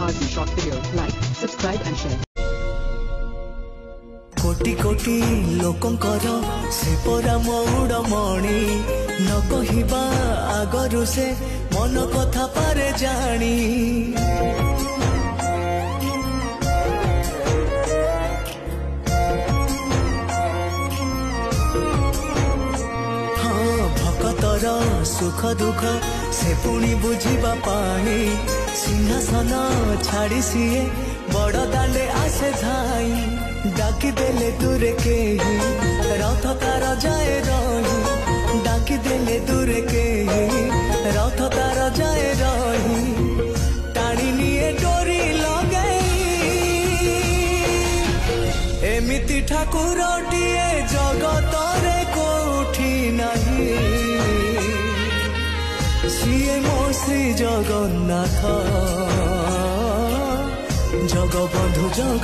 RC short video. Like, subscribe and share. कोटि कोटि लोकंकर से परा मौड़मणि न कहवा आगरु से मन कथा पारे जानी हाँ भक्तर सुख दुख से पुणी बुझिबा पाई सिंहासन छाड़ी सीए बड़ दांडे आसे धाई डाकी देले दूरे के ही रथ तार जाए रही डाकी देले दूरे के ही रथ तार जाए रही टाणी निये डोरी लगई एमिति ठाकुरटिए जगतरे कोठी नहीं सिए मो श्री जगन्नाथ जगबंधु जग